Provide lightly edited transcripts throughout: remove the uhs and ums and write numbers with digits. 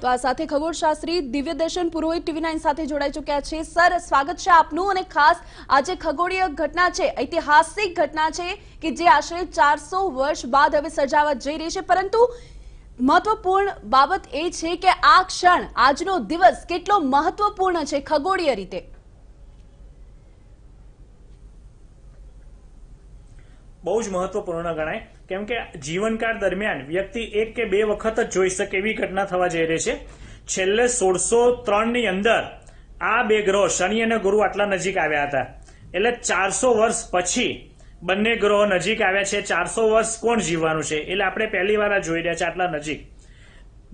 તો આ સાથે ખગોળશાસ્ત્રી દિવ્યદર્શન પુરોહિત TV9 સાથે જોડાઈ ચૂક્યા છે। સર, સ્વાગત છે આપનું। અને ખાસ આજે ખગોળીય ઘટના છે, ઐતિહાસિક ઘટના છે કે જે આશરે 400 વર્ષ બાદ હવે સર્જાવા જઈ રહી છે, પરંતુ મહત્વપૂર્ણ બાબત એ છે કે આ ક્ષણ, આજનો દિવસ કેટલો મહત્વપૂર્ણ છે ખગોળીય રીતે। બહુ જ મહત્વપૂર્ણ ગણાય, કેમ કે જીવનકાળ દરમિયાન વ્યક્તિ એક કે બે વખત જ જોઈ શકે એવી ઘટના થવા જઈ રહી છે। છેલ્લે 1603 ની અંદર આ બે ગ્રહો શનિ અને ગુરુ આટલા નજીક આવ્યા હતા, એટલે 400 વર્ષ પછી બંને ગ્રહો નજીક આવ્યા છે। 400 વર્ષ કોણ જીવવાનું છે, એટલે આપણે પહેલી વાર જોઈ રહ્યા છે આટલા નજીક।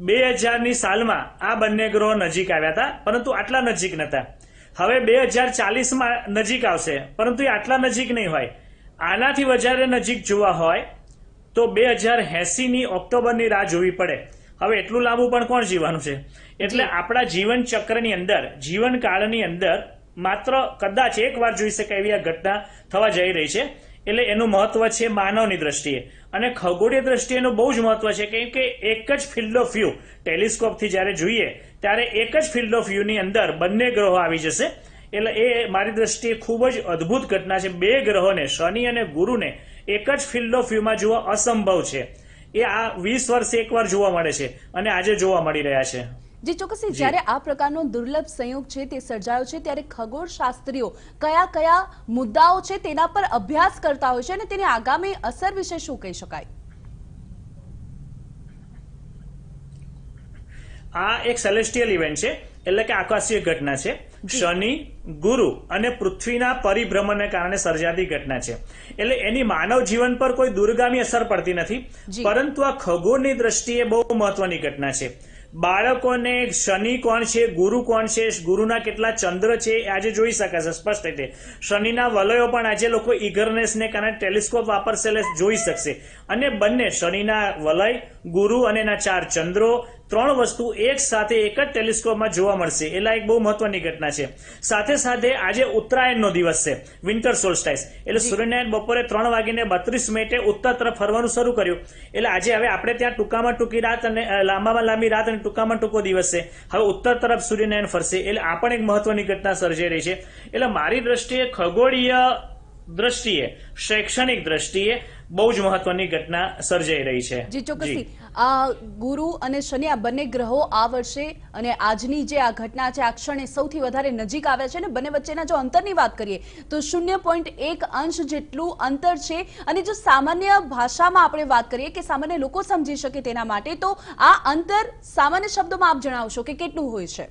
2000 ની સાલમાં આ બંને ગ્રહો નજીક આવ્યા હતા, પરંતુ આટલા નજીક નતા। હવે 2040માં નજીક આવશે, પરંતુ એ આટલા નજીક નહીં હોય। આનાથી વધારે નજીક જોવા હોય તો 2080 ની ઓક્ટોબરની રાહ જોવી પડે। હવે એટલું લાંબુ પણ કોણ જીવવાનું છે? એટલે આપણા જીવન ચક્રની અંદર, જીવનકાળની અંદર માત્ર કદાચ એક વાર જોઈ શકાય એવી આ ઘટના થવા જઈ રહી છે। એટલે એનું મહત્વ છે માનવની દ્રષ્ટિએ, અને ખગોળીય દ્રષ્ટિએ એનું બહુ જ મહત્વ છે, કેમ કે એક જ ફિલ્ડ ઓફ વ્યૂ ટેલિસ્કોપથી જ્યારે જોઈએ ત્યારે એક જ ફિલ્ડ ઓફ વ્યૂની અંદર બંને ગ્રહો આવી જશે। એટલે એ મારી દ્રષ્ટિએ ખૂબ જ અદ્ભુત ઘટના છે। બે ગ્રહોને, શનિ અને ગુરુને, એક જ ફિલ્ડ ઓફ વ્યૂમાં જોવા અસંભવ છે। એ આ 20 વર્ષે એકવાર જોવા મળે છે અને આજે જોવા મળી રહ્યા છે। જી ચોક્કસથી, જ્યારે આ પ્રકારનો દુર્લભ સંયોગ છે તે સર્જાયો છે, ત્યારે ખગોળશાસ્ત્રીઓ કયા કયા મુદ્દાઓ છે તેના પર અભ્યાસ કરતા હોય છે અને તેની આગામી અસર વિશે શું કહી શકાય? આ એક સેલેસ્ટિયલ ઇવેન્ટ છે, એટલે કે આકાશીય ઘટના છે। શનિ, ગુરુ અને પૃથ્વીના પરિભ્રમણને કારણે સર્જાતી ઘટના છે। એટલે એની માનવ જીવન પર કોઈ દૂરગામી અસર પડતી નથી, પરંતુ આ ખગોળની દ્રષ્ટિએ બહુ મહત્વની ઘટના છે। બાળકોને શનિ કોણ છે, ગુરુ કોણ છે, ગુરુના કેટલા ચંદ્ર છે આજે જોઈ શકાશે સ્પષ્ટ રીતે। શનિના વલયો પણ આજે લોકો ઇગરનેસને કારણે ટેલિસ્કોપ વાપરશે એટલે જોઈ શકશે। અને બંને શનિના વલય, ગુરુ અને એના 4 ચંદ્રો, 3 વસ્તુ એક સાથે એક જ ટેલિસ્કોપમાં જોવા મળશે। એટલે એક બહુ મહત્વની ઘટના છે। સાથે સાથે આજે ઉત્તરાયણનો દિવસ છે, વિન્ટર સોલ્સ્ટાઇસ, એટલે સૂર્યનારાયણ બપોરે 3:32 ઉત્તર તરફ ફરવાનું શરૂ કર્યું। એટલે આજે હવે આપણે ત્યાં ટૂંકામાં ટૂંકી રાત અને લાંબામાં લાંબી રાત અને ટૂંકામાં ટૂંકો દિવસ છે। હવે ઉત્તર તરફ સૂર્યનારાયણ ફરશે, એટલે આ પણ એક મહત્વની ઘટના સર્જાઈ રહી છે। એટલે મારી દ્રષ્ટિએ, ખગોળીય દ્રષ્ટિએ, શૈક્ષણિક દ્રષ્ટિએ બહુ જ મહત્વની ઘટના સર્જાઈ રહી છે। જી ચોક્કસથી, ગુરુ અને શનિ આ બંને ગ્રહો આ વર્ષે અને આજની જે આ ઘટના છે આ ક્ષણે સૌથી વધારે નજીક આવ્યા છે, અને બંને વચ્ચેના જો અંતરની વાત કરીએ તો 0.1 અંશ જેટલું અંતર છે। અને જો સામાન્ય ભાષામાં આપણે વાત કરીએ કે સામાન્ય લોકો સમજી શકે તેના માટે, તો આ અંતર સામાન્ય શબ્દોમાં આપ જણાવશો કે કેટલું હોય છે?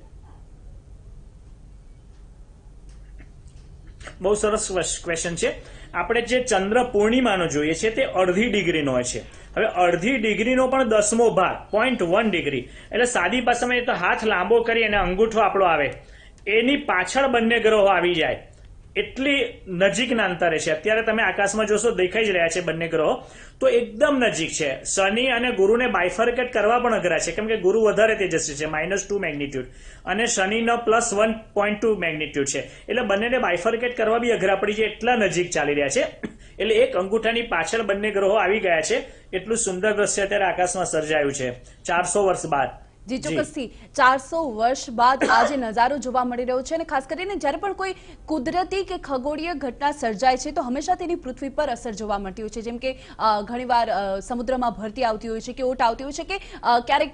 બહુ સરસ ક્વેશ્ચન છે। આપણે જે ચંદ્ર પૂર્ણિમાનો જોઈએ છે તે અડધી ડિગ્રીનો હોય છે। હવે અડધી ડિગ્રીનો પણ 10મો ભાગ 0.1 ડિગ્રી, એટલે સાદી ભાષામાં તો હાથ લાંબો કરી અને અંગૂઠો આપણો આવે, એની પાછળ બંને ગ્રહો આવી જાય, એટલી નજીકના અંતરે છે। અત્યારે તમે આકાશમાં જોશો, દેખાઈ જ રહ્યા છે બંને ગ્રહો, તો એકદમ નજીક છે। શનિ અને ગુરુને બાયફર્કેટ કરવા પણ અઘરા છે, કેમ કે ગુરુ વધારે તેજસ્વી છે, -2 મેગ્નિટ્યુડ, અને શનિનો +1.2 મેગ્નિટ્યુડ છે, એટલે બંનેને બાયફર્કેટ કરવા બી અઘરા પડી જાય, એટલા નજીક ચાલી રહ્યા છે। એટલે એક અંગૂઠાની પાછળ બંને ગ્રહો આવી ગયા છે। એટલું સુંદર દ્રશ્ય અત્યારે આકાશમાં સર્જાયું છે 400 વર્ષ બાદ। જી ચોક્કસથી, 400 વર્ષ બાદ આજે નજારો જોવા મળી રહ્યો છે। અને ખાસ કરીને જ્યારે પણ કોઈ કુદરતી કે ખગોળીય ઘટના સર્જાય છે તો હંમેશા તેની પૃથ્વી પર અસર જોવા મળતી હોય છે, જેમ કે ઘણીવાર સમુદ્રમાં ભરતી આવતી હોય છે કે ઓટ આવતી હોય છે કે ક્યારેક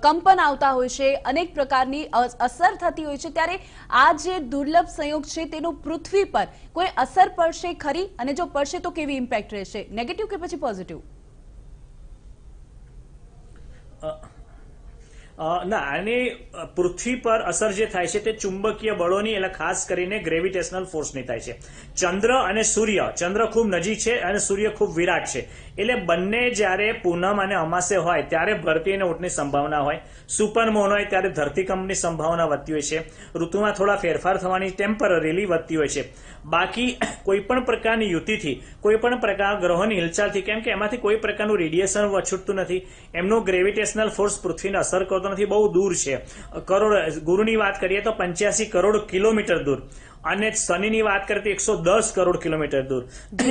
કંપન આવતા હોય છે, અનેક પ્રકારની અસર થતી હોય છે। ત્યારે આ જે દુર્લભ સંયોગ છે તેનો પૃથ્વી પર કોઈ અસર પડશે ખરી? અને જો પડશે તો કેવી ઇમ્પેક્ટ રહેશે, નેગેટિવ કે પછી પોઝિટિવ? ના, આની પૃથ્વી પર અસર જે થાય છે તે ચુંબકીય બળોની, એટલે ખાસ કરીને ગ્રેવિટેશનલ ફોર્સની થાય છે। ચંદ્ર અને સૂર્ય, ચંદ્ર ખૂબ નજીક છે અને સૂર્ય ખૂબ વિરાટ છે, એટલે બંને જ્યારે પૂનમ અને અમાસે હોય ત્યારે ભરતી અને ઓટની સંભાવના હોય, સુપરમૂન હોય ત્યારે ધરતીકંપની સંભાવના વધતી હોય છે, ઋતુમાં થોડા ફેરફાર થવાની ટેમ્પરરીલી વધતી હોય છે। બાકી કોઈ પણ પ્રકારની યુતિથી, કોઈ પણ પ્રકાર ગ્રહોની હિલચાલથી, કેમ કે એમાંથી કોઈ પ્રકારનું રેડિયેશન છૂટતું નથી, એમનો ગ્રેવિટેશનલ ફોર્સ પૃથ્વીને અસર કરતો નથી, બહુ દૂર છે। ગુરુની વાત કરીએ તો 85 કરોડ કિલોમીટર દૂર, અને શનિની વાત કરીએ તો 110 કરોડ કિલોમીટર દૂર,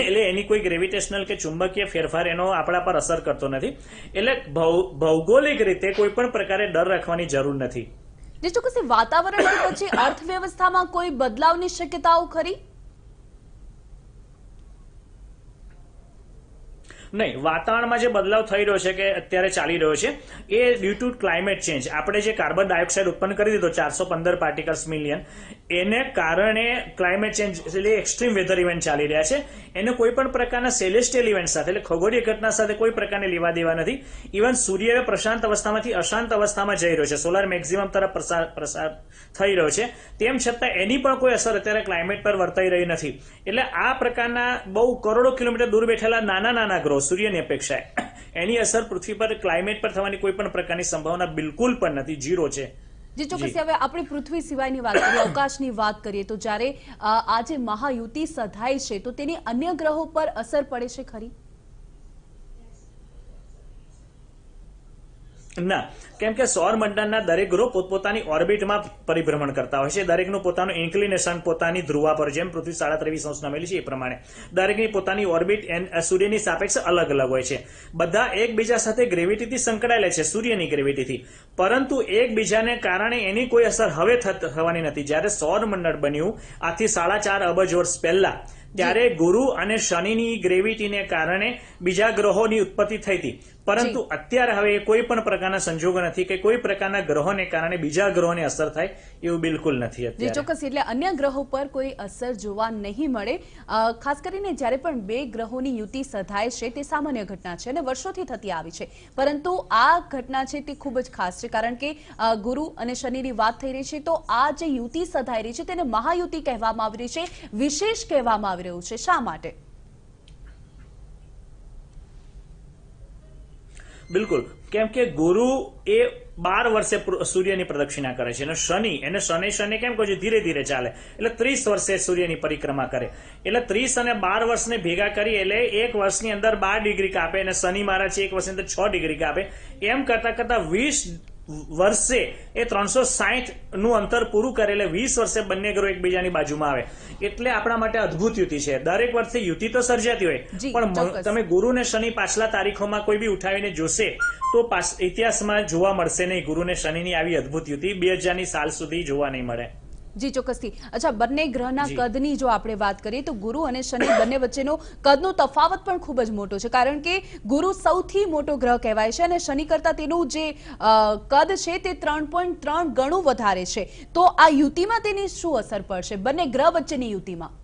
એટલે એની કોઈ ગ્રેવિટેશનલ કે ચુંબકીય ફેરફાર એનો આપણા પર અસર કરતો નથી. એટલે ભૌગોલિક રીતે કોઈ પણ પ્રકારે ડર રાખવાની જરૂર નથી. જે ચોક્કસ વાતાવરણ પછી અર્થવ્યવસ્થામાં કોઈ બદલાવની શક્યતાઓ ખરી? નહીં, વાતાવરણમાં જે બદલાવ થઈ રહ્યો છે કે અત્યારે ચાલી રહ્યો છે એ ડ્યુ ટુ ક્લાઇમેટ ચેન્જ. આપણે જે કાર્બન ડાયોક્સાઇડ ઉત્પન્ન કરી દીધો 415 પાર્ટિકલ્સ મિલિયન, એને કારણે ક્લાઇમેટ ચેન્જ એટલે એક્સ્ટ્રીમ વેધર ઇવેન્ટ ચાલી રહ્યા છે. એને કોઈ પણ પ્રકારના સેલેસ્ટિયલ ઇવેન્ટ સાથે એટલે ખગોળીય ઘટના સાથે કોઈ પ્રકારની લેવા દેવા નથી. ઇવન સૂર્ય પ્રશાંત અવસ્થામાંથી અશાંત અવસ્થામાં જઈ રહ્યો છે, સોલાર મેક્સિમમ તરફ પ્રસાર થઈ રહ્યો છે, તેમ છતાં એની પણ કોઈ અસર અત્યારે ક્લાઇમેટ પર વર્તાઈ રહી નથી. એટલે આ પ્રકારના બહુ કરોડો કિલોમીટર દૂર બેઠેલા નાના નાના ગ્રહો સૂર્યની અપેક્ષાએ એની અસર પૃથ્વી પર ક્લાઇમેટ પર થવાની કોઈ પણ પ્રકારની સંભાવના બિલકુલ પણ નથી, ઝીરો છે. જે ચોક્કસ હવે આપણે પૃથ્વી સિવાયની વાત કરીએ, અવકાશની વાત કરીએ તો જ્યારે આ જે મહાયુતિ સધાય છે તો તેની અન્ય ગ્રહો પર અસર પડે છે ખરી? ના, કેમ કે સૌરમંડળના દરેક ગ્રહો પોતપોતાની ઓર્બિટમાં પરિભ્રમણ કરતા હોય છે. દરેકનું પોતાનું ઇન્ક્લિનેશન પોતાની ધ્રુવા પર, જેમ પૃથ્વી 23.5 અંશ નમેલી છે એ પ્રમાણે દરેકની પોતાની ઓર્બિટ સૂર્યની સાપેક્ષે અલગ અલગ હોય છે. બધા એકબીજા સાથે ગ્રેવિટીથી સંકળાયેલા છે, સૂર્યની ગ્રેવિટીથી, પરંતુ એકબીજાને કારણે એની કોઈ અસર હવે થવાની નથી. જ્યારે સૌરમંડળ બન્યું આજથી 4.5 અબજ વર્ષ પહેલા, ત્યારે ગુરુ અને શનિની ગ્રેવિટીને કારણે બીજા ગ્રહોની ઉત્પત્તિ થઈ હતી. પરંતુ અત્યારે હવે કોઈ પણ પ્રકારના સંજોગો નથી કે કોઈ પ્રકારના ગ્રહોને કારણે બીજા ગ્રહોને અસર થાય એવું બિલકુલ નથી અત્યારે. ચોક્કસ, એટલે અન્ય ગ્રહો પર કોઈ અસર જોવા નહીં મળે. ખાસ કરીને જ્યારે પણ બે ગ્રહોની યુતિ સધાય છે તે સામાન્ય ઘટના છે અને વર્ષોથી થતી આવી છે, પરંતુ આ ઘટના છે તે ખૂબ જ ખાસ છે, કારણ કે ગુરુ અને શનિની વાત થઈ રહી છે તો આ જે યુતિ સધાઈ રહી છે તેને મહાયુતિ કહેવામાં આવી રહી છે, વિશેષ કહેવામાં આવી રહ્યું છે. શા માટે? બિલકુલ, કેમ કે ગુરુ એ 12 વર્ષે સૂર્યની પ્રદક્ષિણા કરે છે અને શનિ કેમ કહું છું, ધીરે ધીરે ચાલે, એટલે 30 વર્ષે સૂર્યની પરિક્રમા કરે. એટલે 30 અને 12 વર્ષને ભેગા કરી એટલે એક વર્ષની અંદર 12 ડિગ્રી કાપે અને શનિ મહારાજ 1 વર્ષની અંદર 6 ડિગ્રી કાપે. એમ કરતા કરતા 20 વર્ષે એ 360 નું અંતર પૂરું કરે, એટલે 20 વર્ષે બંને ગ્રહો એકબીજાની બાજુમાં આવે. એટલે આપણા માટે અદ્ભુત યુતિ છે. દરેક વર્ષે યુતિ તો સર્જાતી હોય, પણ તમે ગુરુ ને શનિ પાછલા તારીખોમાં કોઈ બી ઉઠાવીને જોશે તો ઇતિહાસમાં જોવા મળશે નહીં ગુરુ ને શનિની આવી અદ્ભુત યુતિ 2000ની સાલ સુધી જોવા નહીં મળે. જી ચોક્કસથી. અચ્છા, બંને ગ્રહના કદની જો આપણે વાત કરીએ તો ગુરુ અને શનિ બંને વચ્ચેનો કદનો તફાવત પણ ખૂબ જ મોટો છે, કારણ કે ગુરુ સૌથી મોટો ગ્રહ કહેવાય છે અને શનિ કરતા તેનું જે કદ છે તે 3.3 ગણું વધારે છે. તો આ યુતિમાં તેની શું અસર પડશે, બંને ગ્રહ વચ્ચેની યુતિમાં?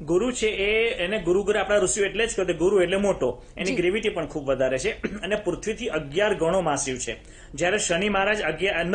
ગુરુ છે એને ગુરુ ગ્રહ આપણા ઋષિઓ એટલે જ કહે ગુરુ એટલે મોટો, એની ગ્રેવિટી પણ ખૂબ વધારે છે અને પૃથ્વીથી 11 ગણો માસિવ છે, જ્યારે શનિ મહારાજ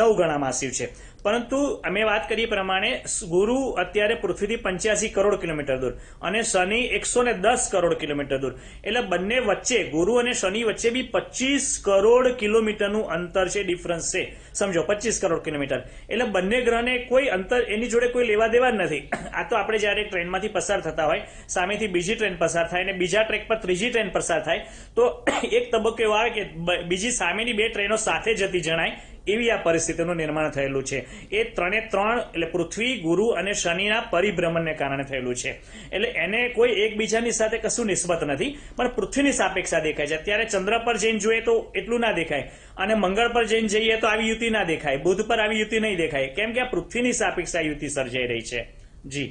9 ગણા માસિવ છે. પરંતુ અમે વાત કરીએ પ્રમાણે ગુરુ અત્યારે પૃથ્વીથી 85 કરોડ કિલોમીટર દૂર અને શનિ 110 કરોડ કિલોમીટર દૂર. એટલે બંને વચ્ચે, ગુરુ અને શનિ વચ્ચે બી 25 કરોડ કિલોમીટરનું અંતર છે, ડિફરન્સ છે. સમજો 25 કરોડ કિલોમીટર. એટલે બંને ગ્રહને કોઈ અંતર, એની જોડે કોઈ લેવા દેવા જ નથી. આ તો આપણે જયારે ટ્રેનમાંથી પસાર થતા હોય, સામેથી બીજી ટ્રેન પસાર થાય અને બીજા ટ્રેક પર ત્રીજી ટ્રેન પસાર થાય તો એક તબક્કો એવો આવે કે બીજી સામેની 2 ટ્રેનો સાથે જતી જણાય, એવી આ પરિસ્થિતિનું નિર્માણ થયેલું છે. એ 3 એટલે પૃથ્વી, ગુરુ અને શનિના પરિભ્રમણને કારણે થયેલું છે. એટલે એને કોઈ એકબીજાની સાથે કશું નિસ્બત નથી, પણ પૃથ્વીની સાપેક્ષા દેખાય છે. અત્યારે ચંદ્ર પર જઈને જોઈએ તો એટલું ના દેખાય અને મંગળ પર જઈને જઈએ તો આવી યુતિ ના દેખાય, બુધ પર આવી યુતિ નહીં દેખાય, કેમ કે આ પૃથ્વીની સાપેક્ષા યુતિ સર્જાઈ રહી છે. જી.